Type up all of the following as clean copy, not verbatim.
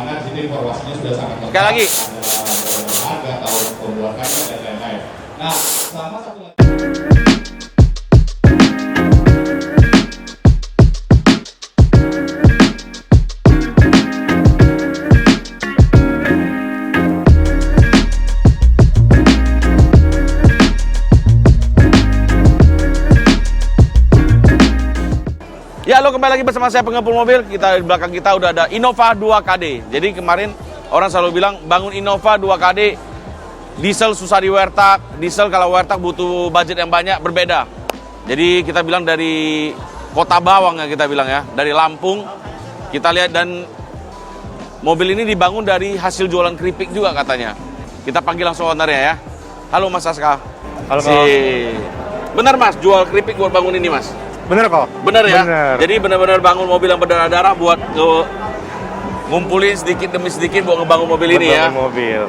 Karena di sini informasinya sudah sangat lengkap. Sekali lagi. Harga, tahun pembuatannya dan lain-lain. Nah, sama satu lagi. Ya, halo, kembali lagi bersama saya Pengepul Mobil. Di belakang kita udah ada Innova 2KD. Jadi kemarin orang selalu bilang bangun Innova 2KD, diesel susah di wertak. Diesel kalau wertak butuh budget yang banyak, berbeda. Jadi kita bilang dari Kota Bawang ya, kita bilang ya, dari Lampung. Kita lihat, dan mobil ini dibangun dari hasil jualan keripik juga katanya. Kita panggil langsung ownernya ya. Halo Mas Aska. Halo Mas. Benar Mas, jual keripik buat bangun ini Mas? Bener kok. Bener ya? Bener. Jadi benar-benar bangun mobil yang berdarah-darah buat ngumpulin sedikit demi sedikit buat ngebangun mobil ini ya? Bangun mobil.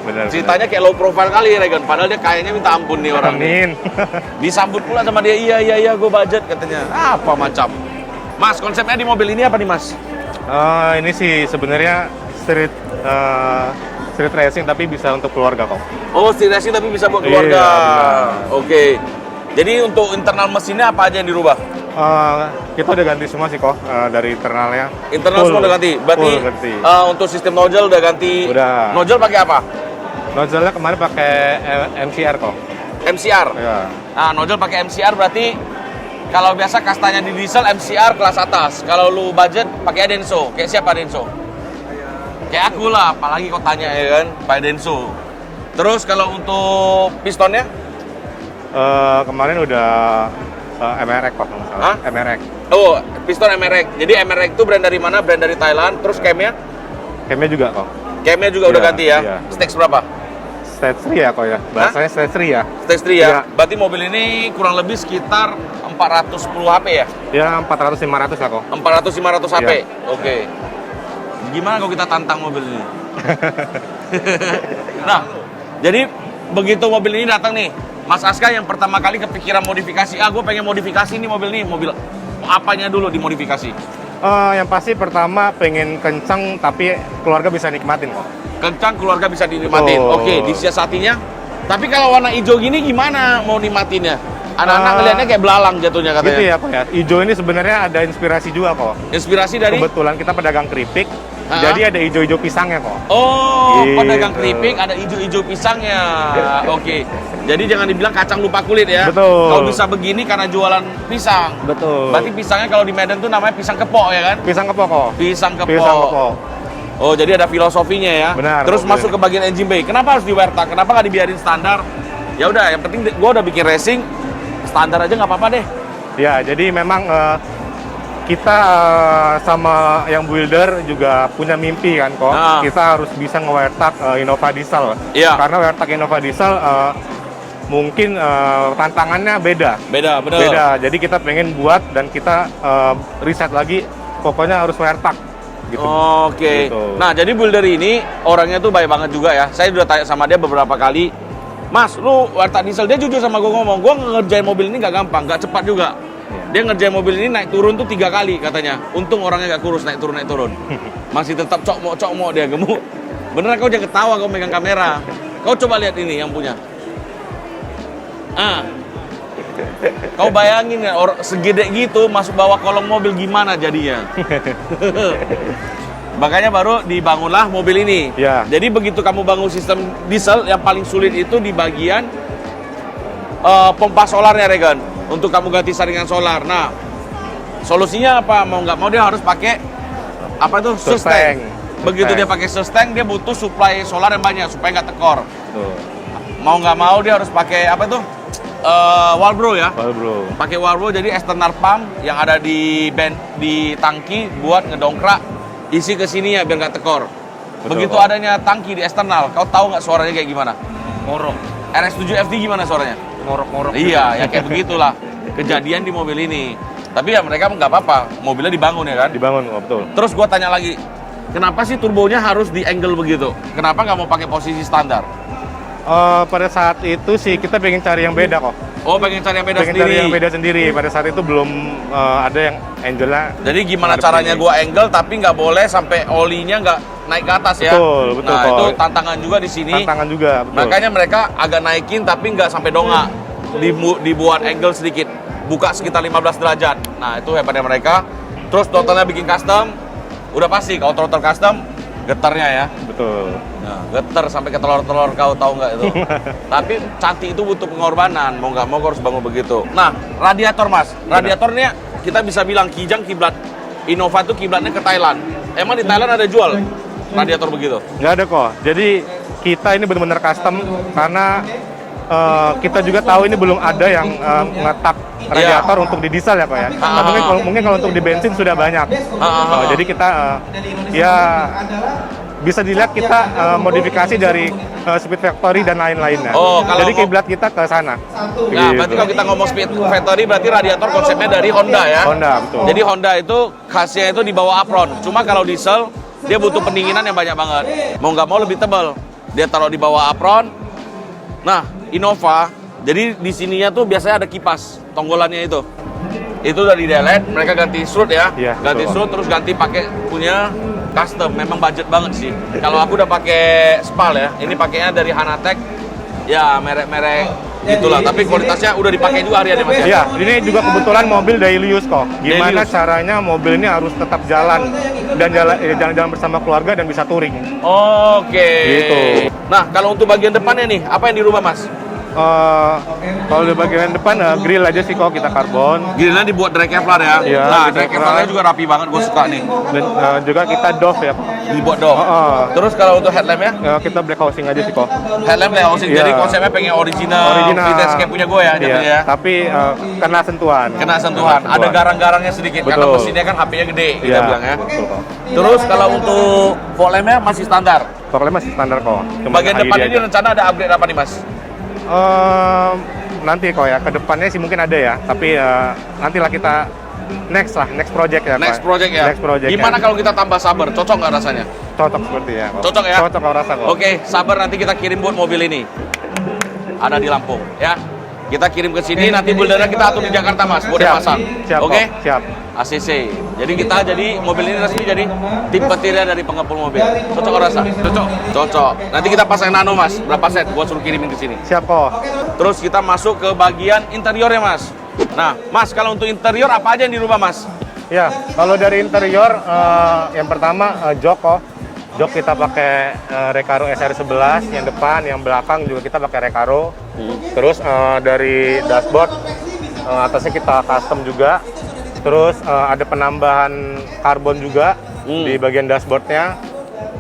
Bener. Ceritanya kayak low profile kali ya Regan, padahal dia kayaknya minta ampun nih orang. Amin. Disambut pula sama dia, iya gue budget katanya. Apa macam? Mas, konsepnya di mobil ini apa nih Mas? Ini sih sebenarnya street racing tapi bisa untuk keluarga kok. Oh, street racing tapi bisa buat keluarga. Iya, Oke. Jadi untuk internal mesinnya apa aja yang dirubah? Kita udah ganti semua sih kok dari internalnya. Internal semua udah ganti. Berarti full ganti. untuk sistem nozzle udah ganti. Udah. Nozzle pakai apa? Nozzle-nya kemarin pakai MCR kok. MCR. Ya. Nah, nozzle pakai MCR berarti kalau biasa kastanya di diesel MCR kelas atas. Kalau lu budget pakai Denso. Kayak siapa Denso? Kayak aku lah, apalagi kau tanya ya kan, pakai Denso. Terus kalau untuk pistonnya? Kemarin udah MRX kok nggak salah. Hah? MRX. Oh, piston MRX. Jadi MRX itu brand dari mana? Brand dari Thailand. Terus camnya? Camnya juga kok. Camnya juga udah Iya, ganti ya? iya. Stage berapa? Stage 3 ya kok ya. Bahasanya stage 3 ya. Stage 3 ya? Iya. Berarti mobil ini kurang lebih sekitar 410 HP ya? Ya 400-500 lah kok. 400-500 HP? Iya. Oke. Gimana kalau kita tantang mobil ini? Nah, jadi begitu mobil ini datang nih, Mas Aska yang pertama kali kepikiran modifikasi, gue pengen modifikasi nih mobil nih, mobil apanya dulu dimodifikasi? Yang pasti pertama pengen kencang tapi keluarga bisa nikmatin kok. Kencang, keluarga bisa dinikmatin. Betul. Oke, disiasatinya. Tapi kalau warna hijau gini gimana mau nikmatinnya? Anak-anak ngeliatnya kayak belalang jatuhnya katanya. Gitu ya kok ya. Hijau ini sebenarnya ada inspirasi juga kok. Inspirasi dari? Kebetulan kita pedagang keripik, Ha-ha. jadi ada hijau-hijau pisangnya kok. Oh, Gitu. pedagang keripik ada hijau-hijau pisangnya. Oke. Jadi jangan dibilang kacang lupa kulit ya. Betul. Kalau bisa begini karena jualan pisang. Betul. Berarti pisangnya kalau di Medan tuh namanya pisang kepok ya kan? Pisang kepok kok. Pisang kepok. Pisang kepok. Oh, jadi ada filosofinya ya. Benar, Terus mobil. masuk ke bagian engine bay. Kenapa harus di wertak? Kenapa nggak dibiarin standar? Ya udah, yang penting gua udah bikin racing, standar aja nggak apa-apa deh. Ya, jadi memang kita sama yang builder juga punya mimpi kan kok. Ah. Kita harus bisa ngewertak Innova Diesel. Iya. Karena wertak Innova Diesel mungkin tantangannya beda. Beda, bener. Beda. Jadi kita pengen buat dan kita riset lagi, pokoknya harus wertak. Gitu. Oke. Gitu. Nah, jadi builder ini orangnya tuh baik banget juga ya. Saya udah tanya sama dia beberapa kali. Mas, lu wertak diesel, dia jujur sama gue ngomong, gue ngerjain mobil ini gak gampang, gak cepat juga. Dia ngerjain mobil ini naik turun tuh 3 kali katanya. Untung orangnya gak kurus, naik turun. Masih tetap cokmok dia, gemuk. Beneran kau jangan ketawa, kau megang kamera. Kau coba lihat ini yang punya. Kau bayangin ya, segede gitu masuk bawah kolong mobil gimana jadinya. Makanya baru dibangunlah mobil ini. Ya. Jadi begitu kamu bangun sistem diesel, yang paling sulit itu di bagian pompa solarnya, Regan. Untuk kamu ganti saringan solar. Nah, solusinya apa? Mau nggak mau dia harus pakai apa tuh? Sustank. Begitu dia pakai sustank, dia butuh suplai solar yang banyak supaya nggak tekor. Tuh. Mau nggak mau dia harus pakai apa tuh? Walbro ya. Well, bro. Pakai Walbro, jadi external pump yang ada di tangki buat ngedongkrak isi ke sini ya biar nggak tekor. Betul, Begitu Pak. adanya tangki di eksternal, kau tahu nggak suaranya kayak gimana? Ngorok. RS7 FD gimana suaranya? Ngorok-ngorok. Iya, ya kayak begitulah kejadian di mobil ini. Tapi ya mereka nggak apa-apa, mobilnya dibangun ya kan? Dibangun kok, betul. Terus gua tanya lagi, kenapa sih turbonya harus di angle begitu? Kenapa nggak mau pakai posisi standar? Pada saat itu sih kita pengen cari yang beda kok. Oh, pengen cari yang beda Pengen sendiri. cari yang beda sendiri. Pada saat itu belum ada yang angle-nya. Jadi gimana ada caranya begini. gua angle tapi nggak boleh sampai olinya nggak naik ke atas ya? Betul, betul, Nah, Ko. itu tantangan juga di sini. Tantangan juga, betul. Makanya mereka agak naikin tapi nggak sampai dongak. Dibuat angle sedikit, buka sekitar 15 derajat. Nah, itu hebatnya mereka. Terus throttle-nya bikin custom. Udah pasti kalau throttle custom getarnya ya. Betul. Nah, getar sampai ke telur-telur, kau tahu nggak itu? Tapi cantik itu butuh pengorbanan, mau nggak mau kau harus bangun begitu. Nah, radiator mas, radiatornya kita bisa bilang Kijang kiblat Innova itu kiblatnya ke Thailand. Emang di Thailand ada jual radiator begitu? Nggak ada kok. Jadi kita ini benar-benar custom karena kita juga tahu ini belum ada yang ngetak radiator untuk di diesel ya Pak ya. Nah, mungkin kalau untuk di bensin sudah banyak. Jadi kita ya bisa dilihat kita modifikasi dari Speed Factory dan lain-lainnya. Oh, kalau jadi kiblat kita ke sana. Nah, berarti kalau kita ngomong Speed Factory berarti radiator konsepnya dari Honda ya? Honda, betul. Jadi Honda itu khasnya itu di bawah apron. Cuma kalau diesel dia butuh pendinginan yang banyak banget. Mau nggak mau lebih tebal. Dia taruh di bawah apron. Nah, Innova, jadi di sininya tuh biasanya ada kipas tonggolannya itu. Itu udah di delete, mereka ganti strut ya, Iya, ganti betul. strut terus ganti pakai punya custom. Memang budget banget sih. Kalau aku udah pakai Spal ya, ini pakainya dari Hanatech, ya merek-merek gitulah. Tapi kualitasnya udah dipakai juga harian ya mas ya. Iya, ini juga kebetulan mobil daily use kok. Gimana Daily use. caranya mobil ini harus tetap jalan dan jalan-jalan bersama keluarga dan bisa touring. Oke. Gitu. Nah, kalau untuk bagian depannya nih, apa yang dirubah mas? Kalau di bagian depan grill aja sih kok kita karbon. Grillnya dibuat dari Kevlar ya. Iya, Nah, dari dari Kevlarnya juga rapi banget, gue suka nih. Dan juga kita doff ya. Dibuat dong. Terus kalau untuk headlampnya? Kita black housing aja sih kok. Headlamp layout housing, Iya. jadi konsepnya pengen original. Vintage kayak punya gue ya, Iya, jatuhnya ya. tapi kena sentuhan. Kena sentuhan, ada garang-garangnya sedikit karena Betul. mesinnya kan HP-nya gede, kita Iya, bilang ya. betul kok. Terus kalau untuk fog lamp-nya masih standar. Pokoknya masih standar kok. Cuma Bagian HID depan ini aja. rencana ada upgrade apa nih mas? Nanti kok ya, ke depannya sih mungkin ada ya. Tapi nantilah kita next project ya. Next Pak. project ya. Next project. Gimana ya. kalau kita tambah sabar? Cocok nggak rasanya? Cocok seperti ya. Kok. Cocok ya? Cocok kalau rasa kok. Oke, sabar nanti kita kirim buat mobil ini. Ada di Lampung ya. Kita kirim ke sini, nanti buildernya kita atur di Jakarta mas, boleh Siap. pasang. Siap. Oke? Kok. Siap. ACC. Jadi kita mobil ini resmi jadi tim petirnya dari pengepul mobil. Cocok nggak rasa? Cocok. Cocok. Nanti kita pasang nano mas, berapa set? Buat suruh kirimin ke sini. Siap kok. Terus kita masuk ke bagian interiornya mas. Nah, mas kalau untuk interior apa aja yang dirubah mas? Ya, kalau dari interior yang pertama jok kok. Jok kita pakai Recaro SR11 yang depan, yang belakang juga kita pakai Recaro. Terus dari dashboard atasnya kita custom juga. Terus ada penambahan karbon juga di bagian dashboardnya.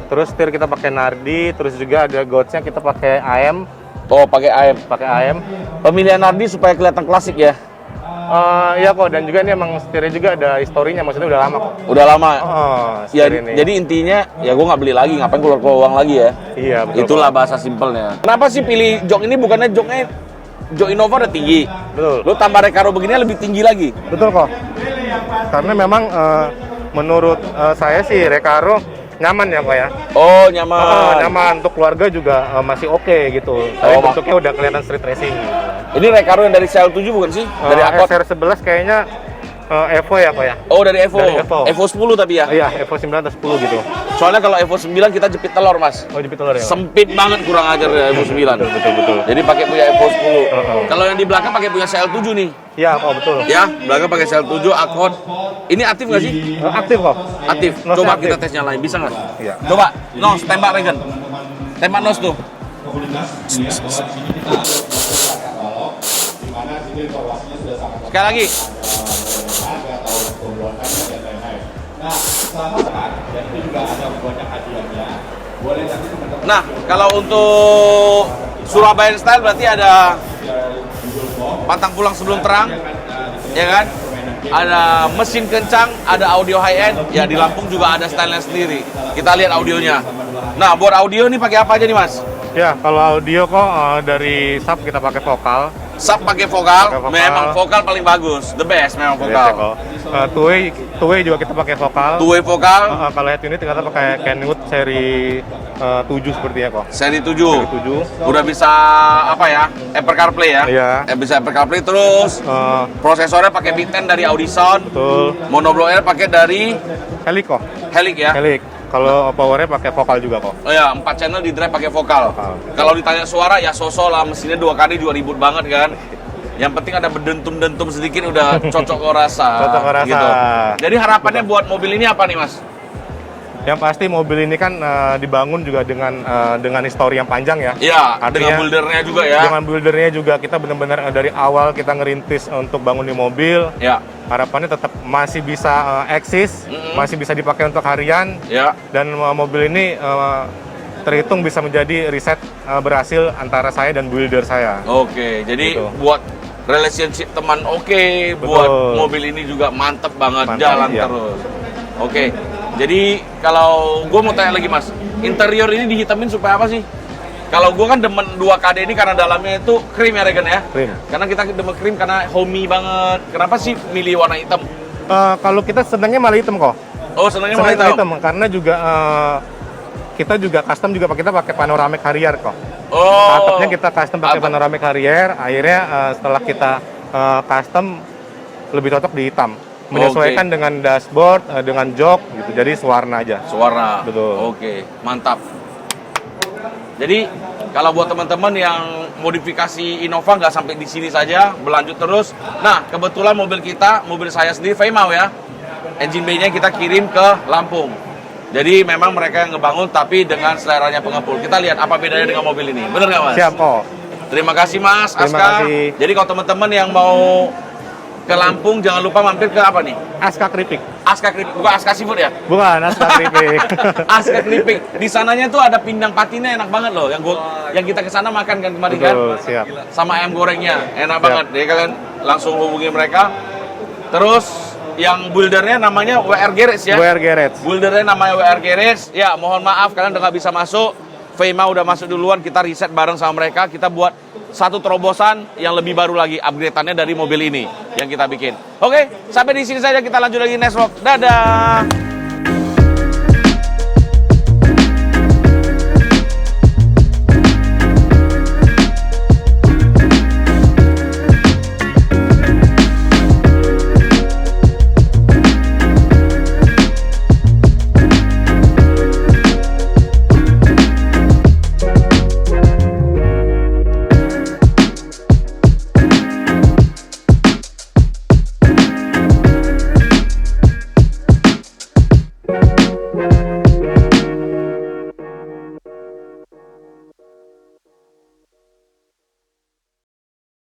Terus setir kita pakai Nardi. Terus juga ada gauge-nya kita pakai AM. Oh, pakai AM. Pakai AM. Pemilihan Nardi supaya kelihatan klasik ya. Iya kok, dan juga ini emang setirnya juga ada historinya, maksudnya udah lama kok. Udah lama. Ya, Setir ini. jadi intinya ya gue nggak beli lagi, ngapain keluar uang lagi ya? Iya, betul. Itulah bahasa simpelnya. Kenapa sih pilih jok ini? Bukannya joknya jok Innova udah tinggi. Betul. Lu tambah Recaro begini lebih tinggi lagi. Betul kok. Karena memang menurut saya sih Recaro nyaman ya Pak ya. Oh, nyaman. Nyaman untuk keluarga juga masih oke gitu. Tapi Oh, bentuknya udah kelihatan street racing. Ini Recaro yang dari CL7 bukan sih? Dari Accord. SR11 kayaknya Evo ya Pak ya. Oh, dari Evo. Dari Evo. Evo 10 tapi ya. Iya, Evo 9 atau 10 gitu. Soalnya kalau Evo 9 kita jepit telur, Mas. Oh, jepit telur ya. Pak? Sempit banget kurang ajar ya Evo 9. Betul. Jadi pakai punya Evo 10. Kalau yang di belakang pakai punya CL7 nih. Iya, kok betul. Ya, belakang pakai CL7 Accord. Ini aktif nggak sih? Aktif kok. Aktif. Nos Coba aktif. kita tes nyalain, bisa nggak? Iya. Coba, nos, tembak Regen. Tembak nos tuh. Sekali lagi. Nah, kalau untuk Surabaya Style berarti ada pantang pulang sebelum terang, ya kan? Ada mesin kencang, ada audio high end. Ya di Lampung juga ada stylenya sendiri. Kita lihat audionya. Nah, buat audio nih pakai apa aja nih, Mas? Ya, kalau audio kok dari sub kita pakai vokal. Sub pakai vokal, Pakai vokal. memang vokal paling bagus, the best memang Biasa vokal. kok. Two-way juga kita pakai vokal. Two-way vokal, Kalau head unit kita pakai Kenwood seri 7 sepertinya kok. seri 7. Seri 7. Udah bisa apa ya? Apple CarPlay ya? Iya. Bisa Apple CarPlay terus. Prosesornya pakai Big 10 dari Audison. Betul. Monoblock Air pakai dari Helic kok. Helix ya. Helic. Kalau powernya pakai vokal juga kok. Oh ya, 4 channel di drive pakai vokal. Vokal. Kalau ditanya suara ya sosok lah, mesinnya 2 kali juga ribut banget kan. Yang penting ada berdentum-dentum sedikit udah cocok kok rasa. Cocok kok rasa. Gitu. Jadi harapannya buat mobil ini apa nih Mas? Yang pasti mobil ini kan dibangun juga dengan histori yang panjang ya. Iya, dengan Artinya, buildernya juga ya. Dengan buildernya juga kita benar-benar dari awal kita ngerintis untuk bangun di mobil. Ya, Harapannya tetap masih bisa eksis, masih bisa dipakai untuk harian. ya. Dan mobil ini terhitung bisa menjadi riset berhasil antara saya dan builder saya. Oke, jadi Gitu. buat relationship teman oke, buat mobil ini juga mantep banget, Mantap, jalan iya. terus. Oke, jadi kalau gue mau tanya lagi Mas, interior ini dihitamin supaya apa sih? Kalau gue kan demen 2KD ini karena dalamnya itu krim ya Regen ya? Krim. Karena kita demen krim karena homey banget. Kenapa sih milih warna hitam? Kalau kita senangnya malah hitam kok. Oh, senangnya Senangnya warna hitam? karena juga kita juga custom juga kita pakai panoramic Harrier kok. Oh. Atapnya kita custom pakai Atap. panoramic Harrier. Akhirnya setelah kita custom lebih cocok di hitam. Menyesuaikan dengan dashboard, dengan jok gitu. Jadi sewarna aja. Suara. Betul. Oke, mantap. Jadi kalau buat teman-teman yang modifikasi Innova nggak sampai di sini saja, berlanjut terus. Nah, kebetulan mobil kita, mobil saya sendiri Veimau ya. Engine bay-nya kita kirim ke Lampung. Jadi memang mereka yang ngebangun tapi dengan seleranya pengepul. Kita lihat apa bedanya dengan mobil ini. Bener nggak Mas? Siap kok. Terima kasih Mas Terima Aska. kasih. Jadi kalau teman-teman yang mau ke Lampung jangan lupa mampir ke apa nih? Aska Keripik. Aska Keripik, bukan Aska Seafood ya? Bukan, Aska Keripik. Aska Keripik. Di sananya tuh ada pindang patinnya enak banget loh. Yang kita ke sana makan kan kemarin kan? Betul, siap. Sama ayam gorengnya enak Siap. banget. Jadi kalian langsung hubungi mereka. Terus yang buildernya namanya WR Garage ya? WR Garage. Buildernya namanya WR Garage. Ya, mohon maaf kalian udah nggak bisa masuk. Veimau udah masuk duluan, kita riset bareng sama mereka. Kita buat satu terobosan yang lebih baru lagi, upgrade-annya dari mobil ini yang kita bikin. Oke, sampai di sini saja, kita lanjut lagi next vlog. Dadah!